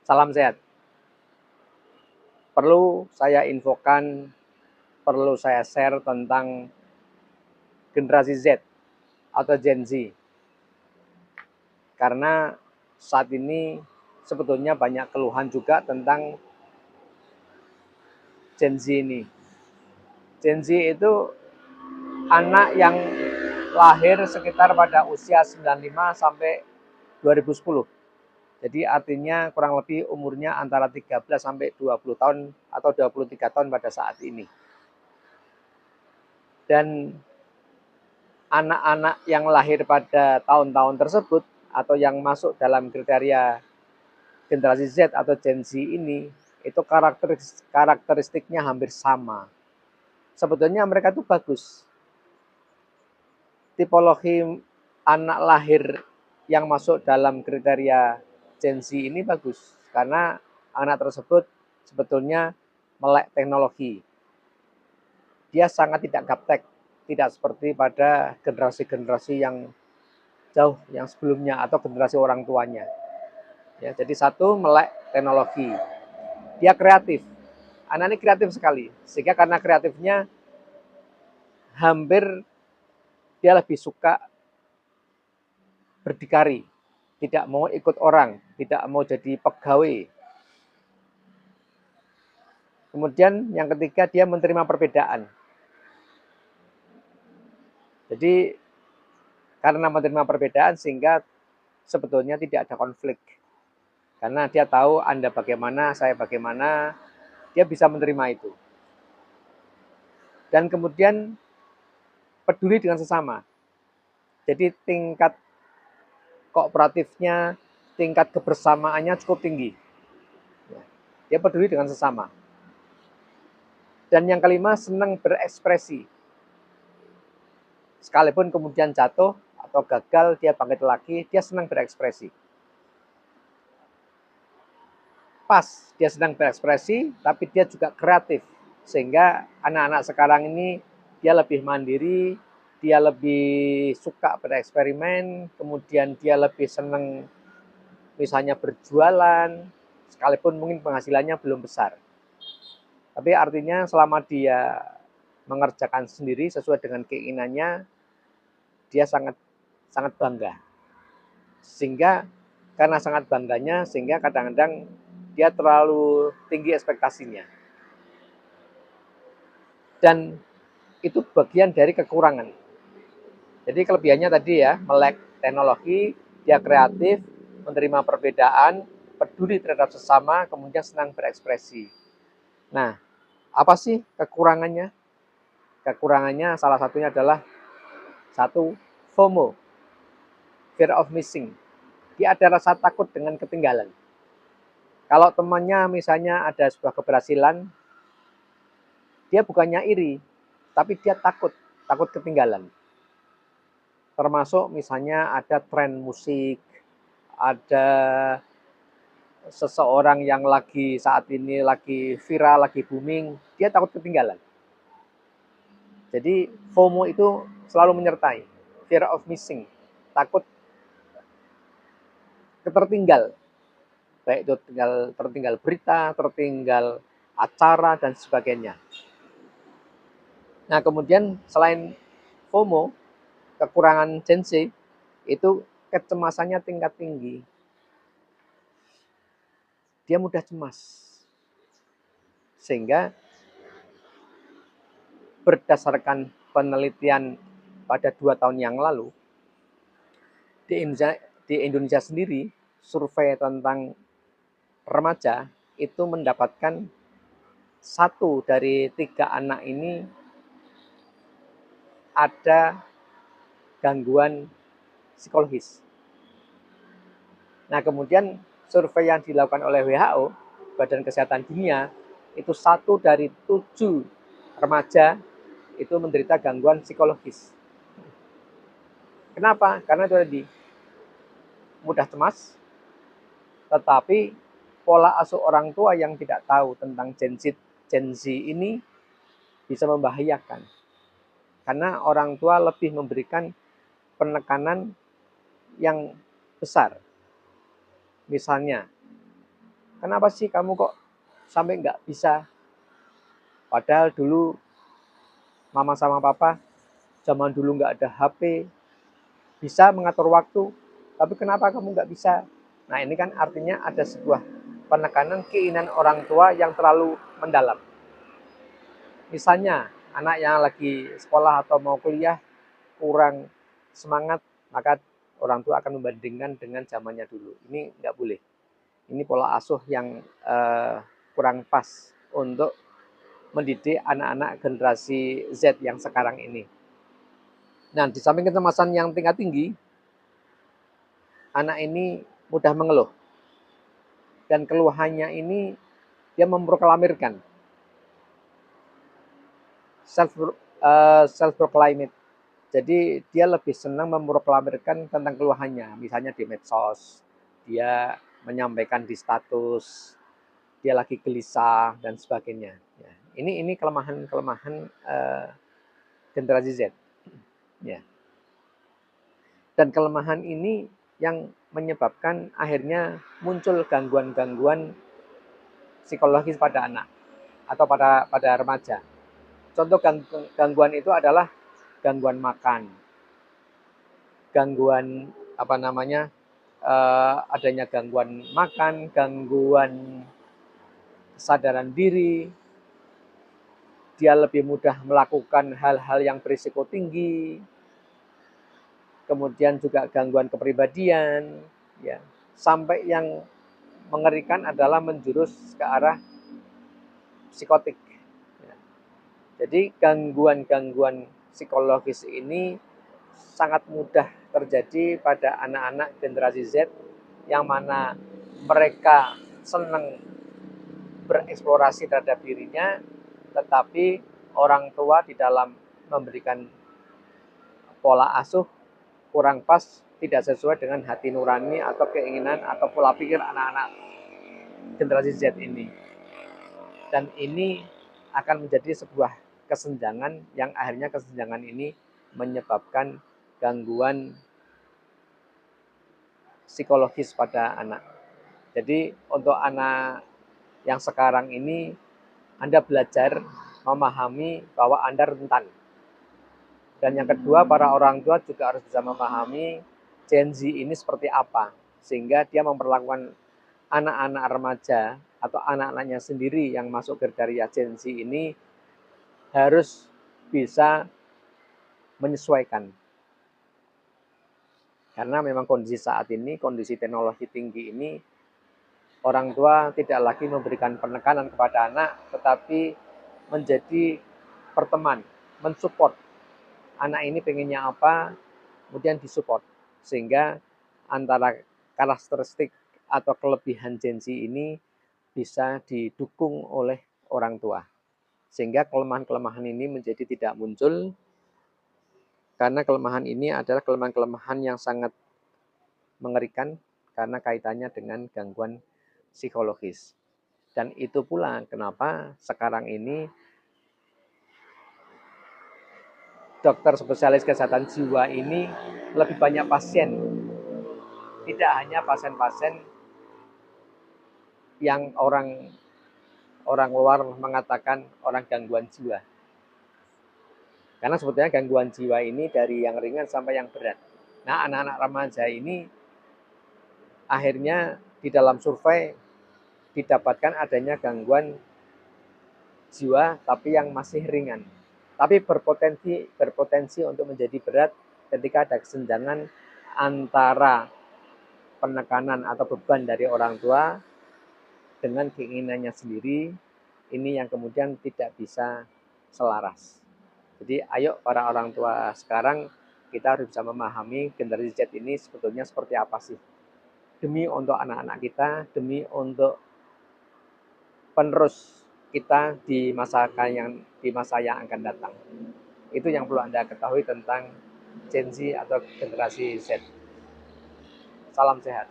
Salam sehat. Perlu saya infokan, perlu saya share tentang generasi Z atau Gen Z. Karena saat ini sebetulnya banyak keluhan juga tentang Gen Z ini. Gen Z itu anak yang lahir sekitar pada usia 95 sampai 2010. Jadi artinya kurang lebih umurnya antara 13 sampai 20 tahun atau 23 tahun pada saat ini. Dan anak-anak yang lahir pada tahun-tahun tersebut atau yang masuk dalam kriteria generasi Z atau Gen Z ini itu karakteristiknya hampir sama. Sebetulnya mereka itu bagus. Tipologi anak lahir yang masuk dalam kriteria Gen Z ini bagus karena anak tersebut sebetulnya melek teknologi. Dia sangat tidak gaptek, tidak seperti pada generasi-generasi yang jauh yang sebelumnya atau generasi orang tuanya. Ya, jadi satu melek teknologi. Dia kreatif. Anak ini kreatif sekali. Sehingga karena kreatifnya hampir dia lebih suka berdikari, tidak mau ikut orang, tidak mau jadi pegawai. Kemudian yang ketiga dia menerima perbedaan. Jadi karena menerima perbedaan sehingga sebetulnya tidak ada konflik. Karena dia tahu Anda bagaimana, saya bagaimana, dia bisa menerima itu. Dan kemudian peduli dengan sesama. Jadi tingkat kooperatifnya, tingkat kebersamaannya cukup tinggi. Dia peduli dengan sesama. Dan yang kelima, senang berekspresi. Sekalipun kemudian jatuh atau gagal, dia bangkit lagi, dia senang berekspresi. Pas, dia senang berekspresi, tapi dia juga kreatif. Sehingga anak-anak sekarang ini, dia lebih mandiri, dia lebih suka bereksperimen, kemudian dia lebih senang misalnya berjualan, sekalipun mungkin penghasilannya belum besar. Tapi artinya selama dia mengerjakan sendiri sesuai dengan keinginannya, dia sangat bangga. Sehingga karena sangat bangganya, sehingga kadang-kadang dia terlalu tinggi ekspektasinya. Dan itu bagian dari kekurangan. Jadi kelebihannya tadi ya, melek teknologi, dia kreatif, menerima perbedaan, peduli terhadap sesama, kemudian senang berekspresi. Nah, apa sih kekurangannya? Kekurangannya salah satunya adalah satu, FOMO, fear of missing. Dia ada rasa takut dengan ketinggalan. Kalau temannya misalnya ada sebuah keberhasilan, dia bukannya iri, tapi dia takut ketinggalan. Termasuk misalnya ada tren musik, ada seseorang yang lagi saat ini lagi viral, lagi booming, dia takut ketinggalan. Jadi FOMO itu selalu menyertai, fear of missing, takut ketertinggal. Baik itu tertinggal berita, tertinggal acara, dan sebagainya. Nah, kemudian selain FOMO, kekurangan Gen Z, itu kecemasannya tingkat tinggi. Dia mudah cemas. Sehingga berdasarkan penelitian pada 2 tahun yang lalu, di Indonesia sendiri, survei tentang remaja itu mendapatkan 1 dari 3 anak ini ada gangguan psikologis. Nah, kemudian survei yang dilakukan oleh WHO, Badan Kesehatan Dunia, itu 1 dari 7 remaja itu menderita gangguan psikologis. Kenapa? Karena itu tadi, mudah cemas, tetapi pola asuh orang tua yang tidak tahu tentang Gen Z ini bisa membahayakan. Karena orang tua lebih memberikan penekanan yang besar. Misalnya, Kenapa sih kamu kok sampai nggak bisa? Padahal dulu mama sama papa zaman dulu nggak ada HP, bisa mengatur waktu, tapi kenapa kamu nggak bisa? Nah ini kan artinya ada sebuah penekanan keinginan orang tua yang terlalu mendalam. Misalnya anak yang lagi sekolah atau mau kuliah kurang semangat, maka orang tua akan membandingkan dengan zamannya dulu. Ini nggak boleh. Ini pola asuh yang kurang pas untuk mendidik anak-anak generasi Z yang sekarang ini. Nah, di samping kecemasan yang tingkat tinggi, anak ini mudah mengeluh. Dan keluhannya ini dia memproklamirkan self proclaiming. Jadi dia lebih senang memproklamirkan tentang keluhannya, misalnya di medsos, dia menyampaikan di status, dia lagi gelisah dan sebagainya. Ya, ini kelemahan-kelemahan generasi Z. Ya. Dan kelemahan ini yang menyebabkan akhirnya muncul gangguan-gangguan psikologis pada anak atau pada remaja. Contoh gangguan itu adalah gangguan makan, gangguan apa namanya adanya gangguan makan, gangguan kesadaran diri, dia lebih mudah melakukan hal-hal yang berisiko tinggi, kemudian juga gangguan kepribadian, ya sampai yang mengerikan adalah menjurus ke arah psikotik. Ya. Jadi gangguan-gangguan psikologis ini sangat mudah terjadi pada anak-anak generasi Z yang mana mereka senang bereksplorasi terhadap dirinya, tetapi orang tua di dalam memberikan pola asuh kurang pas, tidak sesuai dengan hati nurani atau keinginan atau pola pikir anak-anak generasi Z ini. Dan ini akan menjadi sebuah kesenjangan yang akhirnya kesenjangan ini menyebabkan gangguan psikologis pada anak. Jadi untuk anak yang sekarang ini, Anda belajar memahami bahwa Anda rentan. Dan yang kedua, para orang tua juga harus bisa memahami Gen Z ini seperti apa. Sehingga dia memperlakukan anak-anak remaja atau anak-anaknya sendiri yang masuk kriteria Gen Z ini harus bisa menyesuaikan. Karena memang kondisi saat ini, kondisi teknologi tinggi ini, orang tua tidak lagi memberikan penekanan kepada anak, tetapi menjadi perteman, mensupport. Anak ini pengennya apa, kemudian disupport. Sehingga antara karakteristik atau kelebihan Gen Z ini bisa didukung oleh orang tua. Sehingga kelemahan-kelemahan ini menjadi tidak muncul, karena kelemahan ini adalah kelemahan-kelemahan yang sangat mengerikan karena kaitannya dengan gangguan psikologis. Dan itu pula kenapa sekarang ini dokter spesialis kesehatan jiwa ini lebih banyak pasien. Tidak hanya pasien-pasien yang orang luar mengatakan orang gangguan jiwa. Karena sebetulnya gangguan jiwa ini dari yang ringan sampai yang berat. Nah, anak-anak remaja ini akhirnya di dalam survei didapatkan adanya gangguan jiwa tapi yang masih ringan. Tapi berpotensi untuk menjadi berat ketika ada kesenjangan antara penekanan atau beban dari orang tua dengan keinginannya sendiri, ini yang kemudian tidak bisa selaras. Jadi ayo para orang tua sekarang, kita harus bisa memahami generasi Z ini sebetulnya seperti apa sih. Demi untuk anak-anak kita, demi untuk penerus kita di masa yang akan datang. Itu yang perlu Anda ketahui tentang Gen Z atau generasi Z. Salam sehat.